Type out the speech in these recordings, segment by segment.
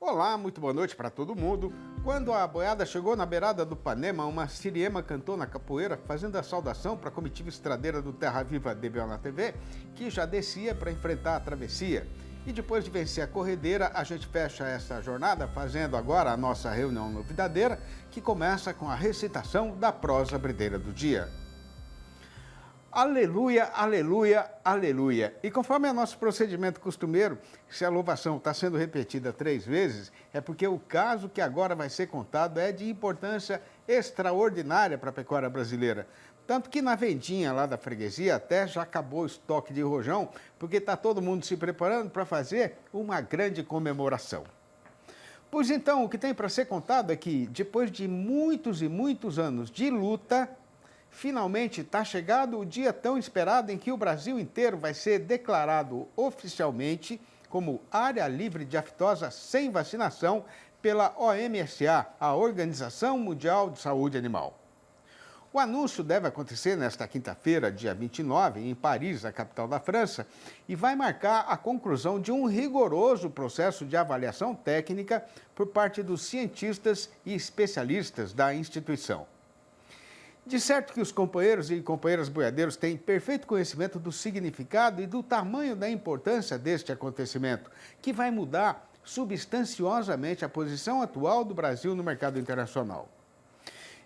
Olá, muito boa noite para todo mundo. Quando a boiada chegou na beirada do Panema, uma siriema cantou na capoeira, fazendo a saudação para a comitiva estradeira do Terra Viva DBO na TV, que já descia para enfrentar a travessia. E depois de vencer a corredeira, a gente fecha essa jornada fazendo agora a nossa reunião novidadeira, que começa com a recitação da prosa bredeira do dia. Aleluia, aleluia, aleluia. E conforme é nosso procedimento costumeiro, se a louvação está sendo repetida 3 vezes, é porque o caso que agora vai ser contado é de importância extraordinária para a pecuária brasileira. Tanto que na vendinha lá da freguesia até já acabou o estoque de rojão, porque está todo mundo se preparando para fazer uma grande comemoração. Pois então, o que tem para ser contado é que, depois de muitos e muitos anos de luta, finalmente está chegado o dia tão esperado em que o Brasil inteiro vai ser declarado oficialmente como área livre de aftosa sem vacinação pela OMSA, a Organização Mundial de Saúde Animal. O anúncio deve acontecer nesta quinta-feira, dia 29, em Paris, a capital da França, e vai marcar a conclusão de um rigoroso processo de avaliação técnica por parte dos cientistas e especialistas da instituição. De certo que os companheiros e companheiras boiadeiros têm perfeito conhecimento do significado e do tamanho da importância deste acontecimento, que vai mudar substanciosamente a posição atual do Brasil no mercado internacional.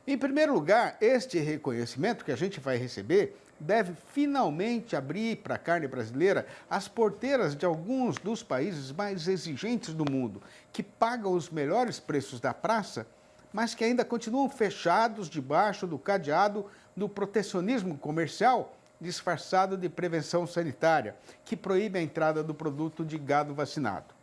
Em primeiro lugar, este reconhecimento que a gente vai receber deve finalmente abrir para a carne brasileira as porteiras de alguns dos países mais exigentes do mundo, que pagam os melhores preços da praça, mas que ainda continuam fechados debaixo do cadeado do protecionismo comercial disfarçado de prevenção sanitária, que proíbe a entrada do produto de gado vacinado.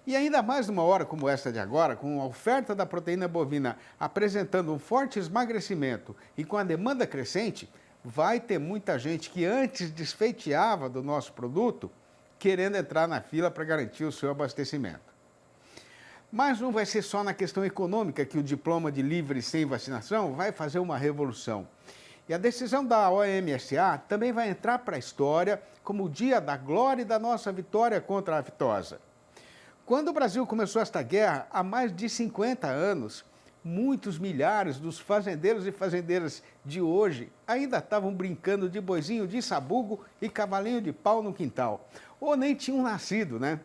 E ainda mais numa hora como esta de agora, com a oferta da proteína bovina apresentando um forte esmagrecimento e com a demanda crescente, vai ter muita gente que antes desfeiteava do nosso produto, querendo entrar na fila para garantir o seu abastecimento. Mas não vai ser só na questão econômica que o diploma de livre sem vacinação vai fazer uma revolução. E a decisão da OMSA também vai entrar para a história como o dia da glória e da nossa vitória contra a aftosa. Quando o Brasil começou esta guerra, há mais de 50 anos, muitos milhares dos fazendeiros e fazendeiras de hoje ainda estavam brincando de boizinho de sabugo e cavalinho de pau no quintal. Ou nem tinham nascido, né?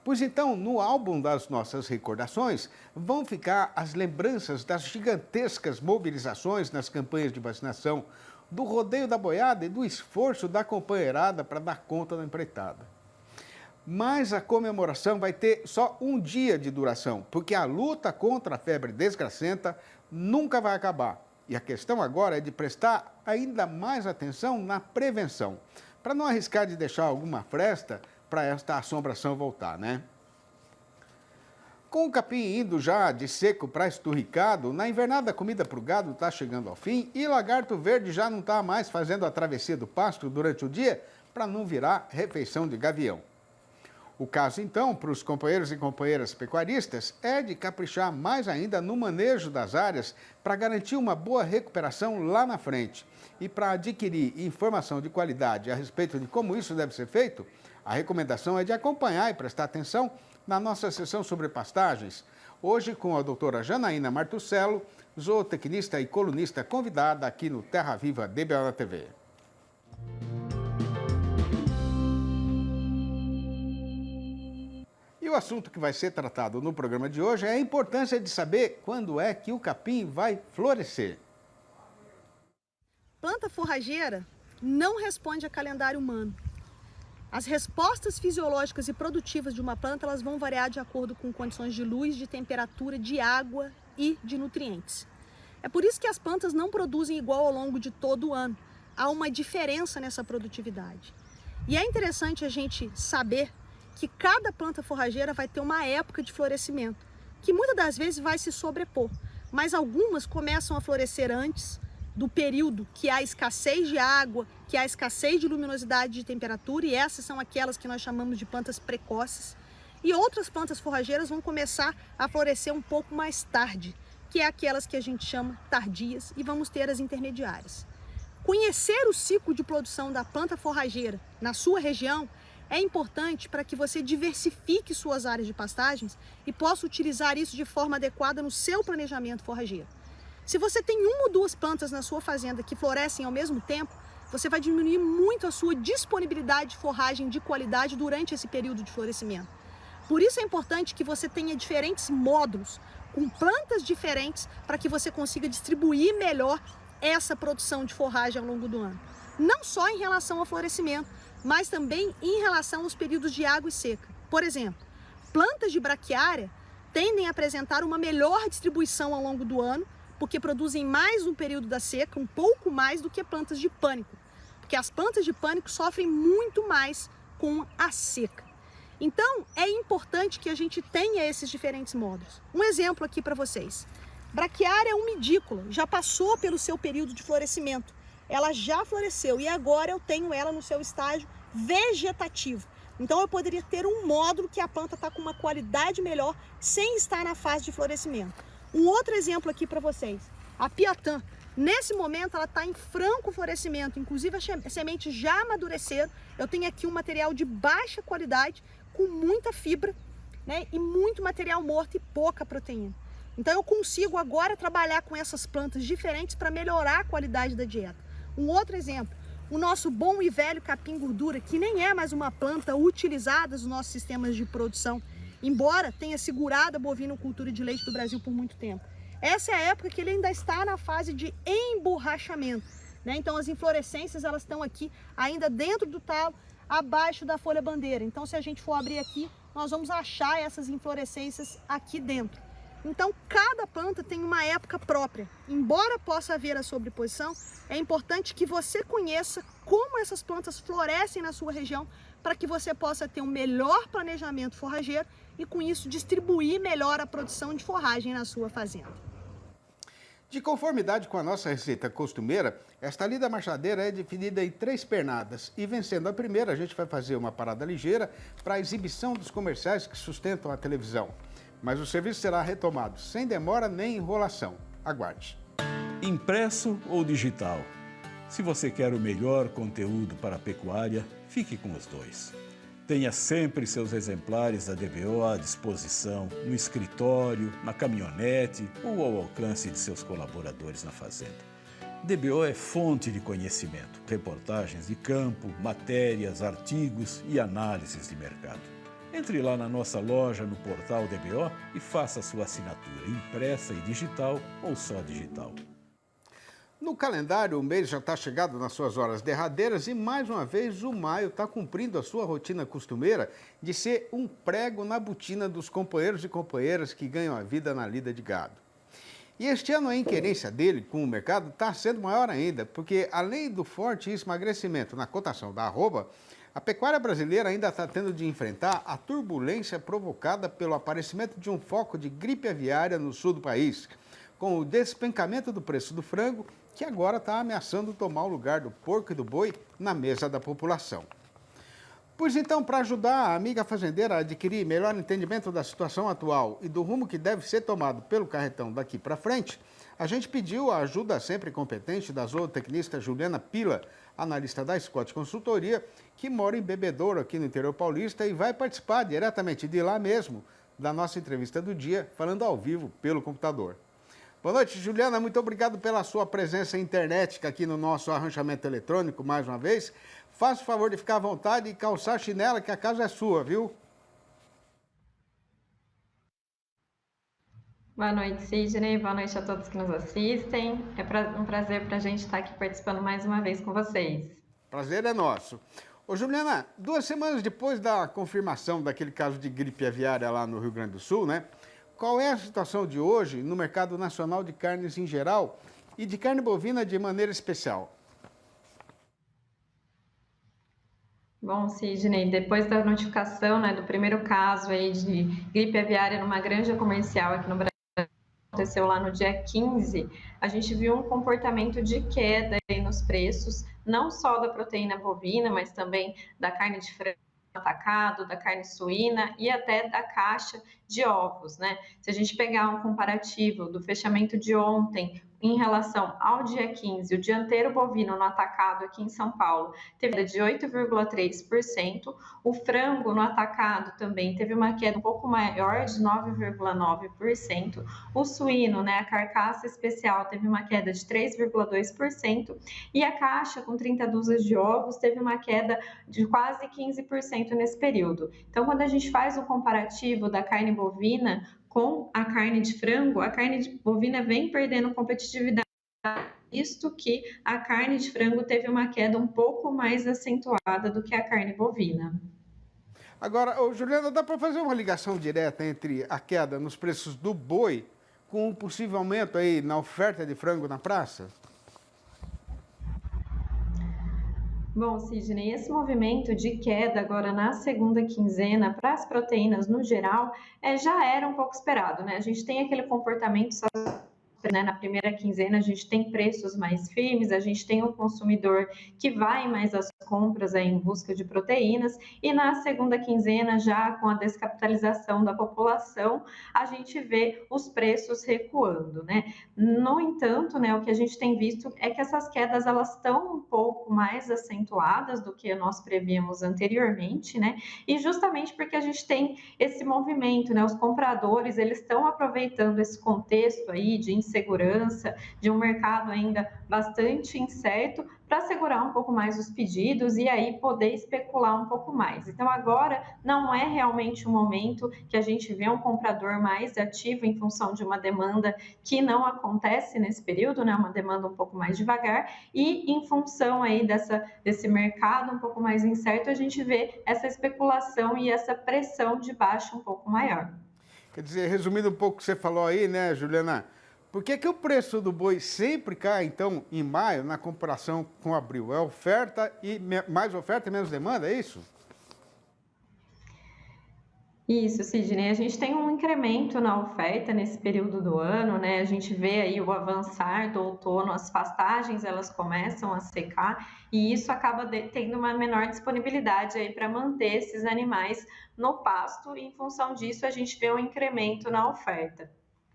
Pois então, no álbum das nossas recordações, vão ficar as lembranças das gigantescas mobilizações nas campanhas de vacinação, do rodeio da boiada e do esforço da companheirada para dar conta da empreitada. Mas a comemoração vai ter só um dia de duração, porque a luta contra a febre desgracenta nunca vai acabar. E a questão agora é de prestar ainda mais atenção na prevenção, para não arriscar de deixar alguma fresta para esta assombração voltar, né? Com o capim indo já de seco para esturricado, na invernada a comida para o gado está chegando ao fim e lagarto verde já não está mais fazendo a travessia do pasto durante o dia para não virar refeição de gavião. O caso, então, para os companheiros e companheiras pecuaristas é de caprichar mais ainda no manejo das áreas para garantir uma boa recuperação lá na frente. E para adquirir informação de qualidade a respeito de como isso deve ser feito, a recomendação é de acompanhar e prestar atenção na nossa sessão sobre pastagens, hoje com a doutora Janaína Martuccello, zootecnista e colunista convidada aqui no Terra Viva DBO na TV. E o assunto que vai ser tratado no programa de hoje é a importância de saber quando é que o capim vai florescer. Planta forrageira não responde a calendário humano. As respostas fisiológicas e produtivas de uma planta elas vão variar de acordo com condições de luz, de temperatura, de água e de nutrientes. É por isso que as plantas não produzem igual ao longo de todo o ano. Há uma diferença nessa produtividade. E é interessante a gente saber que cada planta forrageira vai ter uma época de florescimento, que muitas das vezes vai se sobrepor, mas algumas começam a florescer antes do período que há escassez de água, que há escassez de luminosidade e de temperatura, e essas são aquelas que nós chamamos de plantas precoces. E outras plantas forrageiras vão começar a florescer um pouco mais tarde, que é aquelas que a gente chama tardias, e vamos ter as intermediárias. Conhecer o ciclo de produção da planta forrageira na sua região é importante para que você diversifique suas áreas de pastagens e possa utilizar isso de forma adequada no seu planejamento forrageiro. Se você tem uma ou duas plantas na sua fazenda que florescem ao mesmo tempo, você vai diminuir muito a sua disponibilidade de forragem de qualidade durante esse período de florescimento. Por isso é importante que você tenha diferentes módulos, com plantas diferentes, para que você consiga distribuir melhor essa produção de forragem ao longo do ano. Não só em relação ao florescimento, mas também em relação aos períodos de água e seca. Por exemplo, plantas de braquiária tendem a apresentar uma melhor distribuição ao longo do ano, porque produzem mais no período da seca, um pouco mais do que plantas de pânico, porque as plantas de pânico sofrem muito mais com a seca. Então, é importante que a gente tenha esses diferentes módulos. Um exemplo aqui para vocês. Braquiária umidícola, já passou pelo seu período de florescimento. Ela já floresceu e agora eu tenho ela no seu estágio vegetativo. Então, eu poderia ter um módulo que a planta está com uma qualidade melhor sem estar na fase de florescimento. Um outro exemplo aqui para vocês, a piatã. Nesse momento ela está em franco florescimento, inclusive as sementes já amadureceram. Eu tenho aqui um material de baixa qualidade, com muita fibra, né, e muito material morto e pouca proteína. Então eu consigo agora trabalhar com essas plantas diferentes para melhorar a qualidade da dieta. Um outro exemplo, o nosso bom e velho capim gordura, que nem é mais uma planta utilizada nos nossos sistemas de produção, embora tenha segurado a bovinocultura de leite do Brasil por muito tempo. Essa é a época que ele ainda está na fase de emborrachamento, né? Então as inflorescências elas estão aqui ainda dentro do talo, abaixo da folha bandeira. Então se a gente for abrir aqui, nós vamos achar essas inflorescências aqui dentro. Então cada planta tem uma época própria. Embora possa haver a sobreposição, é importante que você conheça como essas plantas florescem na sua região, para que você possa ter um melhor planejamento forrageiro e com isso distribuir melhor a produção de forragem na sua fazenda. De conformidade com a nossa receita costumeira, esta lida machadeira é dividida em 3 pernadas e vencendo a primeira a gente vai fazer uma parada ligeira para a exibição dos comerciais que sustentam a televisão. Mas o serviço será retomado sem demora nem enrolação. Aguarde. Impresso ou digital? Se você quer o melhor conteúdo para a pecuária, fique com os dois. Tenha sempre seus exemplares da DBO à disposição, no escritório, na caminhonete ou ao alcance de seus colaboradores na fazenda. DBO é fonte de conhecimento, reportagens de campo, matérias, artigos e análises de mercado. Entre lá na nossa loja no portal DBO e faça sua assinatura impressa e digital ou só digital. No calendário, o mês já está chegado nas suas horas derradeiras e, mais uma vez, o maio está cumprindo a sua rotina costumeira de ser um prego na botina dos companheiros e companheiras que ganham a vida na lida de gado. E este ano a inquerência dele com o mercado está sendo maior ainda, porque além do forte emagrecimento na cotação da arroba, a pecuária brasileira ainda está tendo de enfrentar a turbulência provocada pelo aparecimento de um foco de gripe aviária no sul do país, com o despencamento do preço do frango, que agora está ameaçando tomar o lugar do porco e do boi na mesa da população. Pois então, para ajudar a amiga fazendeira a adquirir melhor entendimento da situação atual e do rumo que deve ser tomado pelo carretão daqui para frente, a gente pediu a ajuda sempre competente da zootecnista Juliana Pila, analista da Scott Consultoria, que mora em Bebedouro, aqui no interior paulista, e vai participar diretamente de lá mesmo da nossa entrevista do dia, falando ao vivo pelo computador. Boa noite, Juliana. Muito obrigado pela sua presença internética aqui no nosso arranchamento eletrônico, mais uma vez. Faça o favor de ficar à vontade e calçar a chinela, que a casa é sua, viu? Boa noite, Sidney. Boa noite a todos que nos assistem. É um prazer para a gente estar aqui participando mais uma vez com vocês. Prazer é nosso. Ô, Juliana, 2 semanas depois da confirmação daquele caso de gripe aviária lá no Rio Grande do Sul, né? Qual é a situação de hoje no mercado nacional de carnes em geral e de carne bovina de maneira especial? Bom, Sidney, depois da notificação, do primeiro caso aí de gripe aviária numa granja comercial aqui no Brasil, aconteceu lá no dia 15, a gente viu um comportamento de queda aí nos preços, não só da proteína bovina, mas também da carne de frango atacado, da carne suína e até da caixa de ovos, né? Se a gente pegar um comparativo do fechamento de ontem em relação ao dia 15, o dianteiro bovino no atacado aqui em São Paulo teve queda de 8,3%, o frango no atacado também teve uma queda um pouco maior de 9,9%, o suíno, né, a carcaça especial teve uma queda de 3,2% e a caixa com 30 dúzias de ovos teve uma queda de quase 15% nesse período. Então, quando a gente faz o comparativo da carne bovina com a carne de frango, a carne bovina vem perdendo competitividade, visto que a carne de frango teve uma queda um pouco mais acentuada do que a carne bovina. Agora, Juliana, dá para fazer uma ligação direta entre a queda nos preços do boi com um possível aumento aí na oferta de frango na praça? Bom, Sidney, esse movimento de queda agora na segunda quinzena para as proteínas no geral já era um pouco esperado, né? A gente tem aquele comportamento, né? Na primeira quinzena a gente tem preços mais firmes, a gente tem um consumidor que vai mais às compras aí em busca de proteínas, e na segunda quinzena, já com a descapitalização da população, a gente vê os preços recuando, né? No entanto, né, o que a gente tem visto é que essas quedas elas estão um pouco mais acentuadas do que nós prevíamos anteriormente, né? E justamente porque a gente tem esse movimento, né? Os compradores, eles estão aproveitando esse contexto aí de insegurança, de um mercado ainda bastante incerto, para segurar um pouco mais os pedidos e aí poder especular um pouco mais. Então agora não é realmente um momento que a gente vê um comprador mais ativo em função de uma demanda que não acontece nesse período, né? Uma demanda um pouco mais devagar, e em função aí desse mercado um pouco mais incerto, a gente vê essa especulação e essa pressão de baixa um pouco maior. Quer dizer, resumindo um pouco o que você falou aí, né, Juliana? Por que o preço do boi sempre cai, então, em maio, na comparação com abril? É oferta e mais oferta e menos demanda, é isso? Isso, Sidney. A gente tem um incremento na oferta nesse período do ano, né? A gente vê aí o avançar do outono, as pastagens elas começam a secar e isso acaba tendo uma menor disponibilidade aí para manter esses animais no pasto, e em função disso a gente vê um incremento na oferta.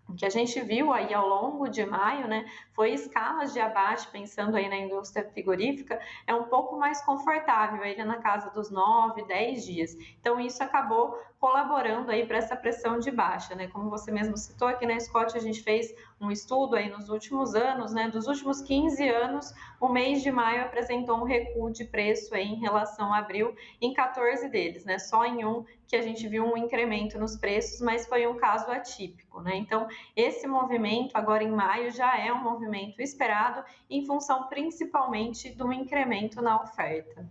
O que a gente viu aí ao longo de maio, né, foi escalas de abate, pensando aí na indústria frigorífica, é um pouco mais confortável, aí na casa dos 9, 10 dias. Então, isso acabou colaborando aí para essa pressão de baixa, né? Como você mesmo citou, aqui na Scott a gente fez um estudo aí nos últimos anos, né? Dos últimos 15 anos, o mês de maio apresentou um recuo de preço aí em relação a abril em 14 deles, né? Só em um que a gente viu um incremento nos preços, mas foi um caso atípico, né? Então, esse movimento agora em maio já é um movimento esperado em função principalmente do incremento na oferta.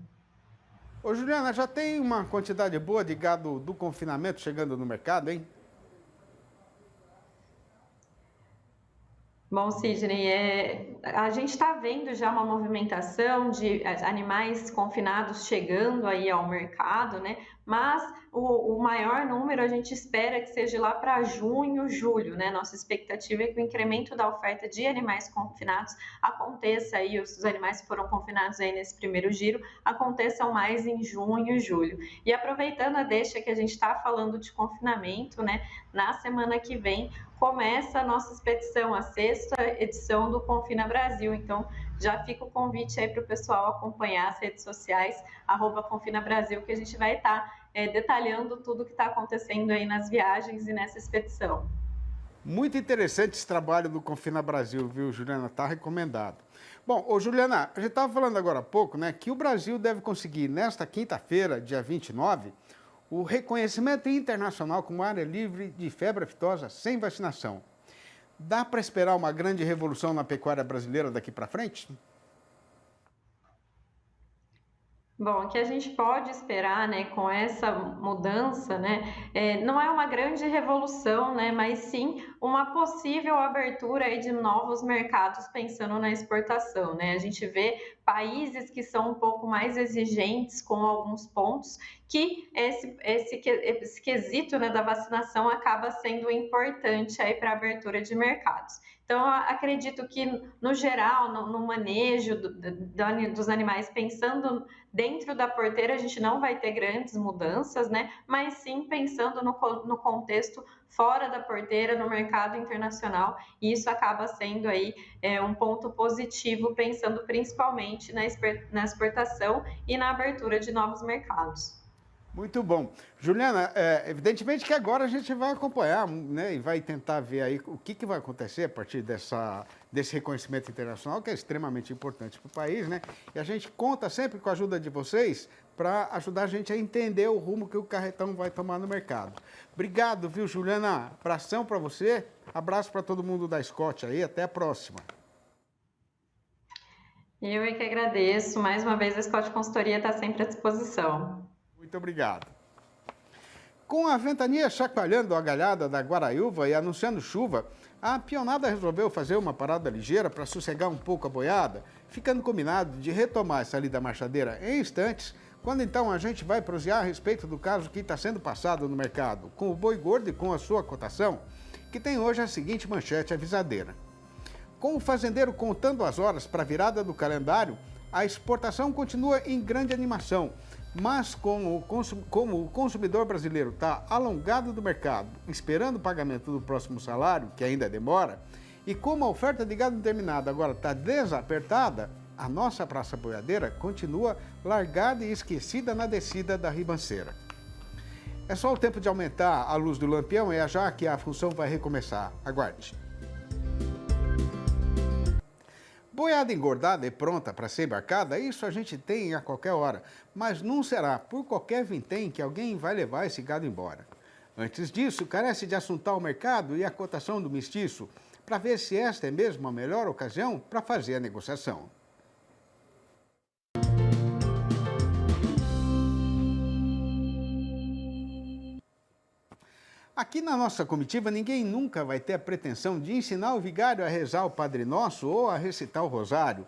Ô, Juliana, já tem uma quantidade boa de gado do confinamento chegando no mercado, hein? Bom, Sidney, a gente está vendo já uma movimentação de animais confinados chegando aí ao mercado, né? Mas o maior número a gente espera que seja lá para junho, julho, né? Nossa expectativa é que o incremento da oferta de animais confinados aconteça aí, os animais que foram confinados aí nesse primeiro giro, aconteçam mais em junho e julho. E aproveitando a deixa que a gente está falando de confinamento, né? Na semana que vem começa a nossa expedição, a 6ª edição do Confina Brasil. Então, já fica o convite aí para o pessoal acompanhar as redes sociais, @Confina Brasil, que a gente vai estar detalhando tudo que está acontecendo aí nas viagens e nessa expedição. Muito interessante esse trabalho do Confina Brasil, viu, Juliana? Está recomendado. Bom, ô Juliana, a gente estava falando agora há pouco, né, que o Brasil deve conseguir, nesta quinta-feira, dia 29, o reconhecimento internacional como área livre de febre aftosa sem vacinação. Dá para esperar uma grande revolução na pecuária brasileira daqui para frente? Bom, o que a gente pode esperar, né, com essa mudança, né, não é uma grande revolução, né, mas sim uma possível abertura aí de novos mercados pensando na exportação, né? A gente vê países que são um pouco mais exigentes com alguns pontos, que esse quesito, né, da vacinação acaba sendo importante aí para a abertura de mercados. Então, eu acredito que, no geral, no manejo dos animais, pensando dentro da porteira a gente não vai ter grandes mudanças, né? Mas sim pensando no contexto fora da porteira, no mercado internacional, e isso acaba sendo aí um ponto positivo, pensando principalmente na exportação e na abertura de novos mercados. Muito bom. Juliana, evidentemente que agora a gente vai acompanhar, né, e vai tentar ver aí o que vai acontecer a partir desse reconhecimento internacional, que é extremamente importante para o país, né? E a gente conta sempre com a ajuda de vocês para ajudar a gente a entender o rumo que o carretão vai tomar no mercado. Obrigado, viu, Juliana? Abração para você, abraço para todo mundo da Scott aí, até a próxima. Eu é que agradeço. Mais uma vez, a Scott Consultoria está sempre à disposição. Muito obrigado. Com a ventania chacoalhando a galhada da Guaraiúva e anunciando chuva, a pionada resolveu fazer uma parada ligeira para sossegar um pouco a boiada, ficando combinado de retomar essa lida marchadeira em instantes, quando então a gente vai prosear a respeito do caso que está sendo passado no mercado, com o boi gordo e com a sua cotação, que tem hoje a seguinte manchete avisadeira. Com o fazendeiro contando as horas para a virada do calendário, a exportação continua em grande animação, mas como o consumidor brasileiro está alongado do mercado, esperando o pagamento do próximo salário, que ainda demora, e como a oferta de gado terminado agora está desapertada, a nossa praça boiadeira continua largada e esquecida na descida da ribanceira. É só o tempo de aumentar a luz do lampião e já que a função vai recomeçar. Aguarde. Boiada engordada e pronta para ser embarcada, isso a gente tem a qualquer hora, mas não será por qualquer vintém que alguém vai levar esse gado embora. Antes disso, carece de assuntar o mercado e a cotação do mestiço, para ver se esta é mesmo a melhor ocasião para fazer a negociação. Aqui na nossa comitiva, ninguém nunca vai ter a pretensão de ensinar o vigário a rezar o Padre Nosso ou a recitar o Rosário.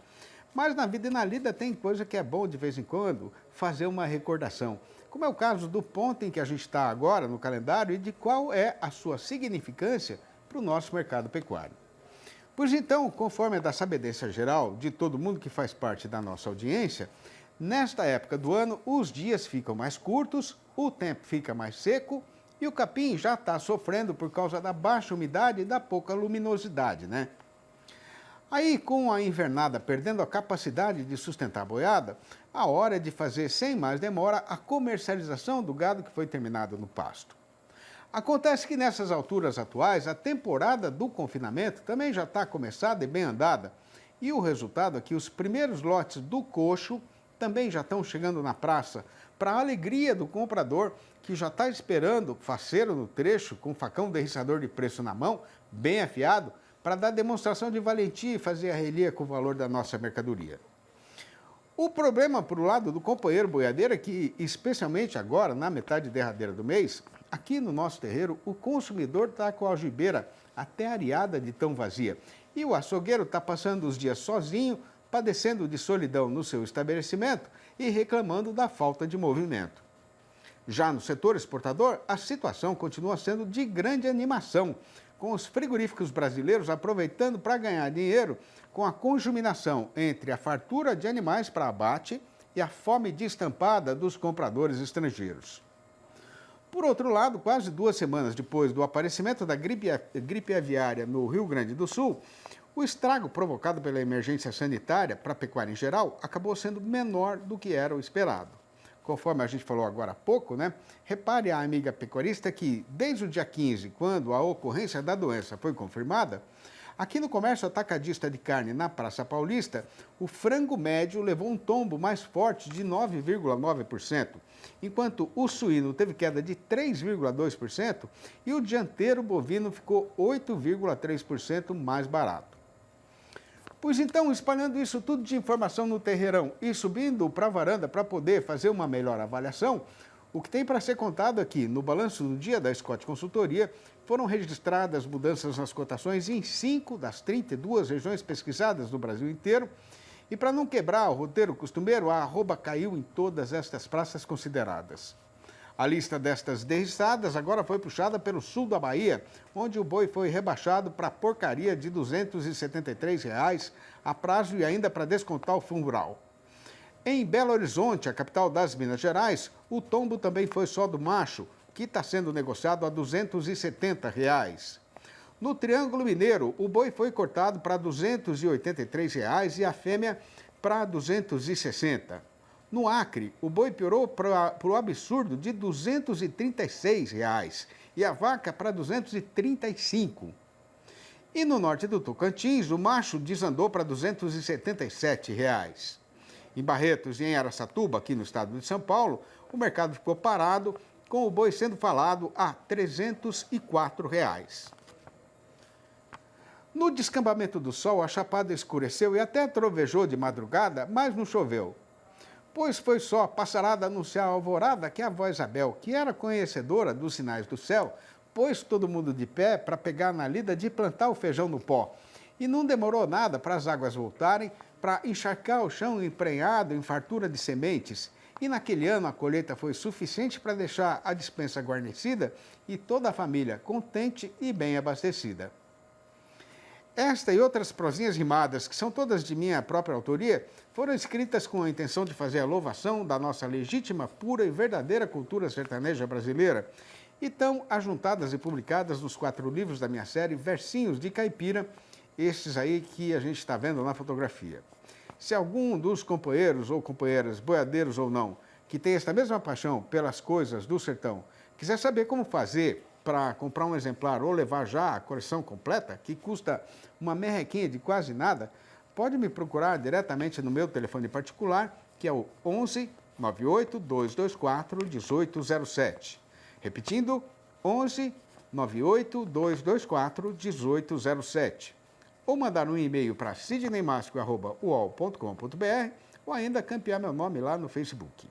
Mas na vida e na lida tem coisa que é bom de vez em quando fazer uma recordação. Como é o caso do ponto em que a gente está agora no calendário e de qual é a sua significância para o nosso mercado pecuário. Pois então, conforme é da sabedência geral de todo mundo que faz parte da nossa audiência, nesta época do ano os dias ficam mais curtos, o tempo fica mais seco, e o capim já está sofrendo por causa da baixa umidade e da pouca luminosidade, né? Aí, com a invernada perdendo a capacidade de sustentar a boiada, a hora é de fazer sem mais demora a comercialização do gado que foi terminado no pasto. Acontece que nessas alturas atuais, a temporada do confinamento também já está começada e bem andada, e o resultado é que os primeiros lotes do coxo também já estão chegando na praça, para a alegria do comprador que já está esperando faceiro no trecho com facão derriçador de preço na mão, bem afiado, para dar demonstração de valentia e fazer a relia com o valor da nossa mercadoria. O problema para o lado do companheiro boiadeiro é que, especialmente agora, na metade derradeira do mês, aqui no nosso terreiro, o consumidor está com a algibeira até areada de tão vazia. E o açougueiro está passando os dias sozinho, padecendo de solidão no seu estabelecimento e reclamando da falta de movimento. Já no setor exportador, a situação continua sendo de grande animação, com os frigoríficos brasileiros aproveitando para ganhar dinheiro com a conjuminação entre a fartura de animais para abate e a fome destampada dos compradores estrangeiros. Por outro lado, quase 2 semanas depois do aparecimento da gripe aviária no Rio Grande do Sul, o estrago provocado pela emergência sanitária para a pecuária em geral acabou sendo menor do que era o esperado. Conforme a gente falou agora há pouco, né? Repare a amiga pecuarista que, desde o dia 15, quando a ocorrência da doença foi confirmada, aqui no comércio atacadista de carne na Praça Paulista, o frango médio levou um tombo mais forte de 9,9%, enquanto o suíno teve queda de 3,2% e o dianteiro bovino ficou 8,3% mais barato. Pois então, espalhando isso tudo de informação no terreirão e subindo para a varanda para poder fazer uma melhor avaliação, o que tem para ser contado aqui no balanço do dia da Scott Consultoria foram registradas mudanças nas cotações em 5 das 32 regiões pesquisadas no Brasil inteiro. E para não quebrar o roteiro costumeiro, a arroba caiu em todas estas praças consideradas. A lista destas derriçadas agora foi puxada pelo sul da Bahia, onde o boi foi rebaixado para porcaria de R$ 273 a prazo e ainda para descontar o fundo rural. Em Belo Horizonte, a capital das Minas Gerais, o tombo também foi só do macho, que está sendo negociado a R$ 270. No Triângulo Mineiro, o boi foi cortado para R$ 283 e a fêmea para R$ 260. No Acre, o boi piorou para o absurdo de R$ 236 e a vaca para R$ 235. E no norte do Tocantins, o macho desandou para R$ 277. Em Barretos e em Araçatuba, aqui no estado de São Paulo, o mercado ficou parado, com o boi sendo falado a R$ 304. No descambamento do sol, a chapada escureceu e até trovejou de madrugada, mas não choveu. Pois foi só a passarada anunciar a alvorada que a avó Isabel, que era conhecedora dos sinais do céu, pôs todo mundo de pé para pegar na lida de plantar o feijão no pó. E não demorou nada para as águas voltarem, para encharcar o chão emprenhado em fartura de sementes. E naquele ano a colheita foi suficiente para deixar a despensa guarnecida e toda a família contente e bem abastecida. Esta e outras prosinhas rimadas, que são todas de minha própria autoria, foram escritas com a intenção de fazer a louvação da nossa legítima, pura e verdadeira cultura sertaneja brasileira, e estão ajuntadas e publicadas nos 4 livros da minha série Versinhos de Caipira, estes aí que a gente está vendo na fotografia. Se algum dos companheiros ou companheiras, boiadeiros ou não, que tem esta mesma paixão pelas coisas do sertão, quiser saber como fazer para comprar um exemplar ou levar já a coleção completa, que custa uma merrequinha de quase nada, pode me procurar diretamente no meu telefone particular, que é o 11 98 224 1807. Repetindo, 11 98 224 1807. Ou mandar um e-mail para sidneymasco@uol.com.br ou ainda campear meu nome lá no Facebook.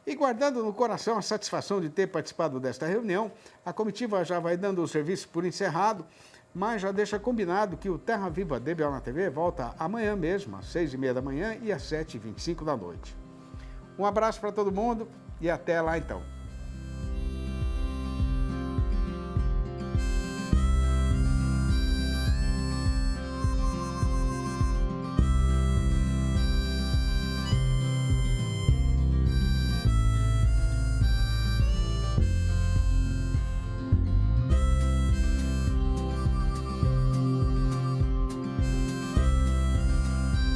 E guardando no coração a satisfação de ter participado desta reunião, a comitiva já vai dando o serviço por encerrado, mas já deixa combinado que o Terra Viva DBO na TV volta amanhã mesmo, às 6h30 da manhã e às 7h25 da noite. Um abraço para todo mundo e até lá então.